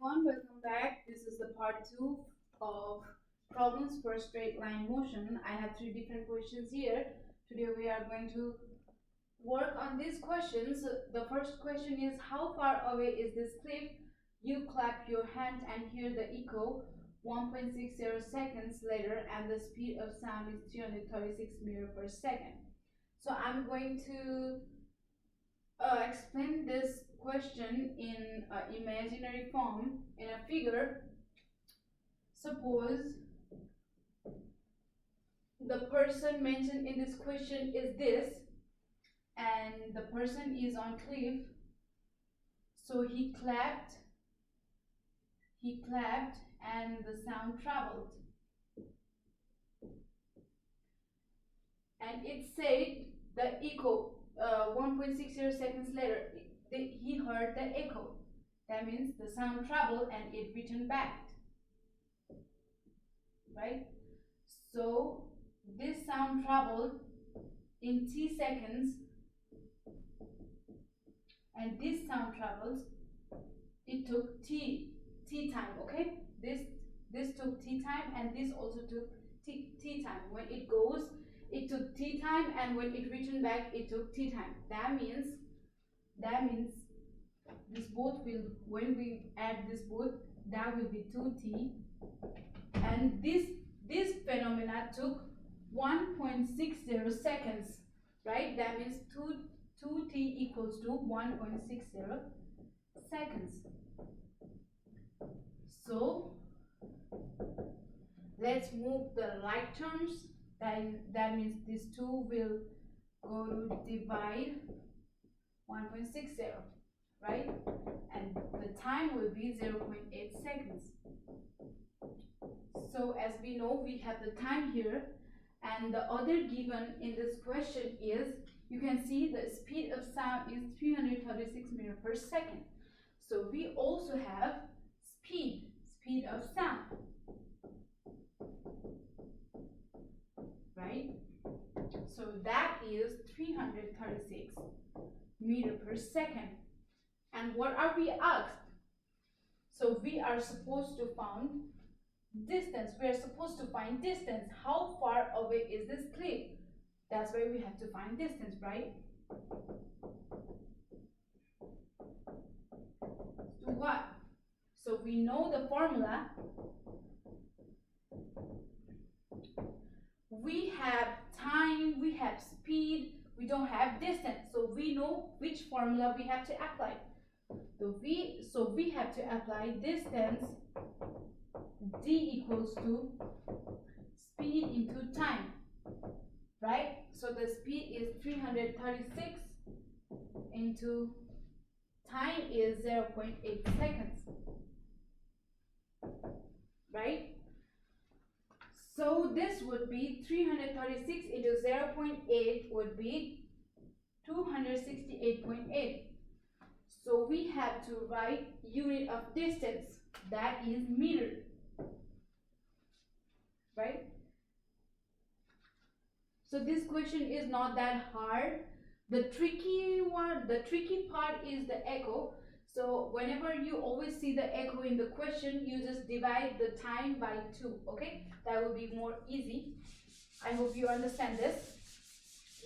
everyone, welcome back. This is the part 2 of problems for straight line motion. I have 3 different questions here. Today we are going to work on these questions. The first question is, how far away is this cliff? You clap your hand and hear the echo 1.60 seconds later, and the speed of sound is 336 meters per second. So I'm going to explain this question in imaginary form in a figure. Suppose the person mentioned in this question is this, and the person is on cliff, so he clapped and the sound traveled, and it said the echo 1.60 seconds later he heard the echo. That means the sound traveled and it returned back, right? So this sound traveled in t seconds, and this sound travels, it took t time. Okay, this took t time, and this also took t time. When it goes, it took t time, and when it returned back, it took t time. That means this both will, when we add this both, that will be 2t, and this phenomena took 1.60 seconds, right? That means 2t equals to 1.60 seconds. So let's move the like terms. That means these two will go to divide 1.60, right? And the time will be 0.8 seconds. So as we know, we have the time here, and the other given in this question is, you can see the speed of sound is 336 meters per second. So we also have speed of sound, right? So that is 336 meters per second. And what are we asked? So we are supposed to find distance. We are supposed to find distance. How far away is this cliff? That's why we have to find distance, right? To what? So we know the formula. We have time, we have speed, we don't have distance. So we know which formula we have to apply. So we have to apply distance d equals to speed into time, right? So the speed is 336 into time is 0.8 seconds, right? So this would be 336 into 0.8 would be 268.8. So we have to write unit of distance, that is meter, right? So this question is not that hard. The tricky part is the echo. So whenever you always see the echo in the question, you just divide the time by 2, okay? That will be more easy. I hope you understand this.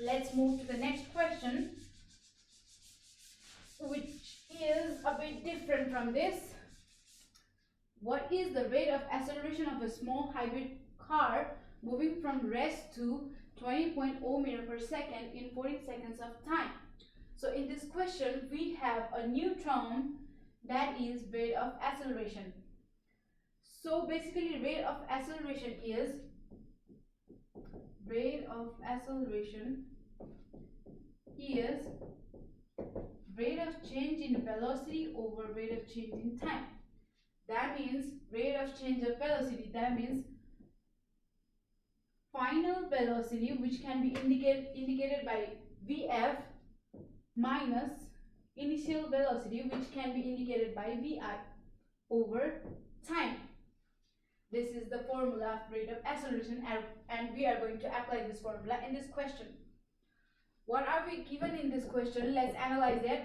Let's move to the next question, which is a bit different from this. What is the rate of acceleration of a small hybrid car moving from rest to 20.0 meters per second in 40 seconds of time? So in this question, we have a new term, that is rate of acceleration. So basically, rate of acceleration is rate of change in velocity over rate of change in time. That means rate of change of velocity, that means final velocity, which can be indicated by Vf, minus initial velocity, which can be indicated by Vi, over time. This is the formula of rate of acceleration, and we are going to apply this formula in this question. What are we given in this question? Let's analyze it.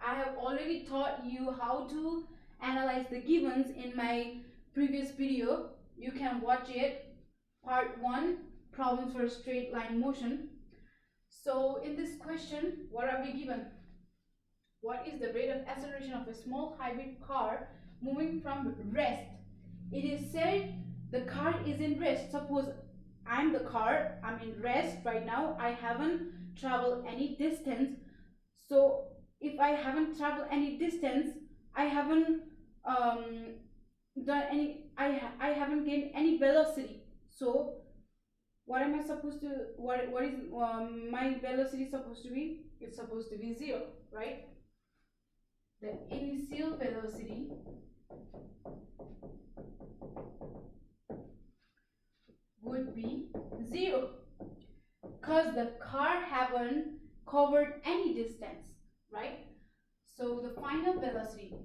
I have already taught you how to analyze the givens in my previous video. You can watch it, part 1, problems for straight line motion. So in this question, what are we given? What is the rate of acceleration of a small hybrid car moving from rest? It is said the car is in rest. Suppose I'm the car, I'm in rest right now, I haven't traveled any distance. So if I haven't traveled any distance, I haven't done any, I haven't gained any velocity. So what am I supposed to, what is my velocity supposed to be? It's supposed to be 0, right? The initial velocity would be 0 because the car haven't covered any distance, right? So the final velocity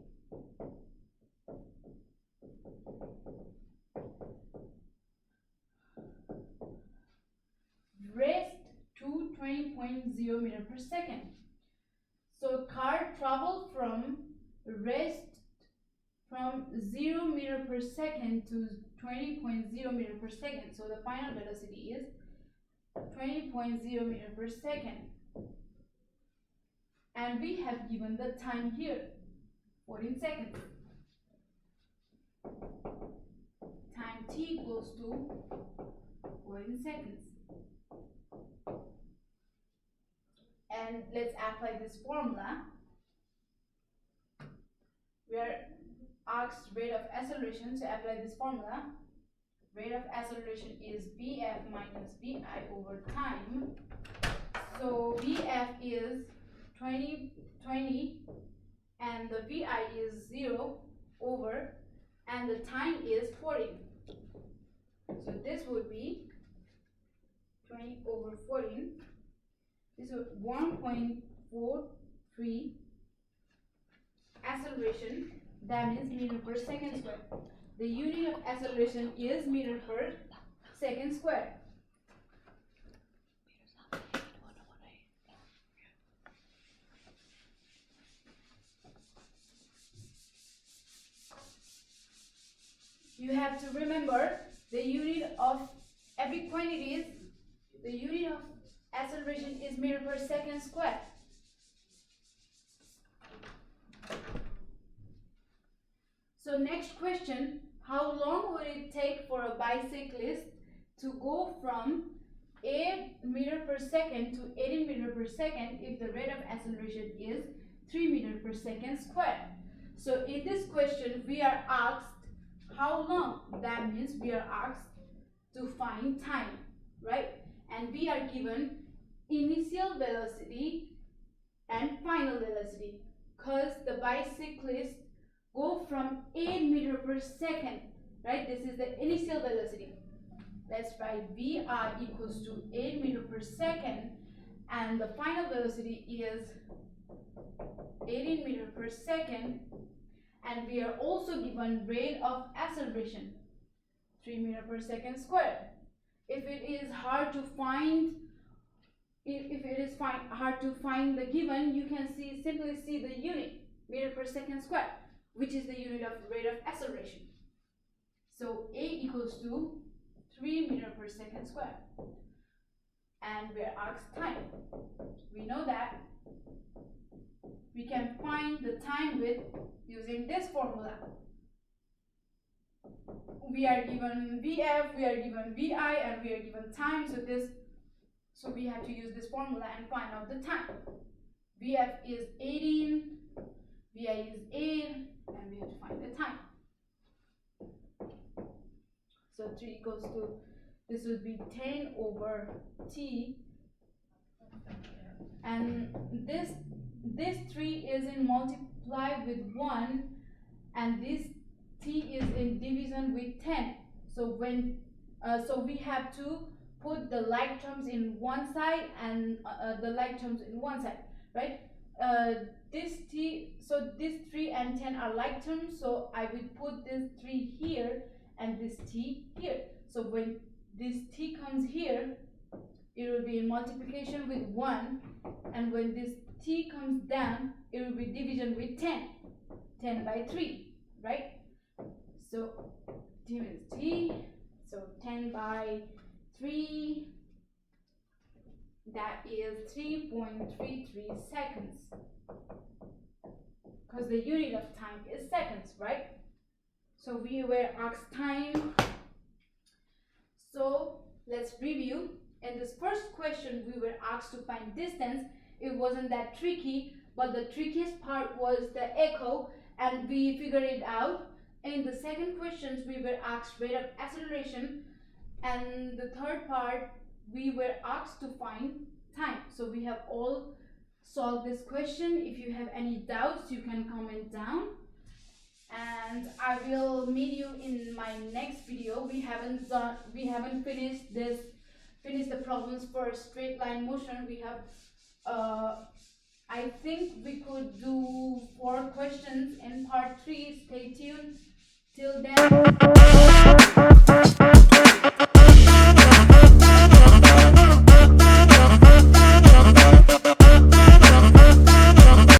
rest to 20.0 meter per second. So car traveled from rest from 0 meter per second to 20.0 meter per second. So the final velocity is 20.0 meter per second. And we have given the time here, 14 seconds. Time t equals to 14 seconds. And let's apply this formula. We are asked rate of acceleration, to apply this formula. Rate of acceleration is Vf minus Vi over time. So Vf is 20 and the Vi is 0 over, and the time is 14. So this would be 20 over 14. This is 1.43 acceleration, that means meter per second square. The unit of acceleration is meter per second square. You have to remember the unit of every quantity is, the unit of acceleration is meter per second square. So next question, how long would it take for a bicyclist to go from 8 meter per second to 18 meter per second if the rate of acceleration is 3 meter per second square? So in this question, we are asked how long. That means we are asked to find time, right? And we are given initial velocity and final velocity, because the bicyclist go from 8 meter per second, right? This is the initial velocity. Let's write Vi equals to 8 meter per second, and the final velocity is 18 meter per second, and we are also given rate of acceleration 3 meter per second square. If it is hard to find, hard to find the given, you can simply see the unit, meter per second square, which is the unit of rate of acceleration. So A equals to 3 meter per second square. And we are asked time. We know that we can find the time with using this formula. We are given Vf, we are given Vi, and we are given time. So we have to use this formula and find out the time. Vf is 18, Vi is 8, and we have to find the time. So 3 equals to, this would be 10 over t, and this 3 is in multiply with 1, and this t is in division with 10. So when so we have to put the like terms in one side and the like terms in one side, right? This t, so this 3 and 10 are like terms, so I will put this 3 here and this t here. So when this t comes here, it will be in multiplication with 1, and when this t comes down, it will be division with 10 by 3. right? So t minus t, so 10 by 3, that is 3.33 seconds, because the unit of time is seconds, right? So we were asked time. So let's review. In this first question, we were asked to find distance. It wasn't that tricky, but the trickiest part was the echo, and we figured it out. In the second questions, we were asked rate of acceleration, and the third part, we were asked to find time. So we have all solved this question. If you have any doubts, you can comment down, and I will meet you in my next video. We haven't finished the problems for straight line motion. We have I think we could do 4 questions in part 3. Stay tuned till then.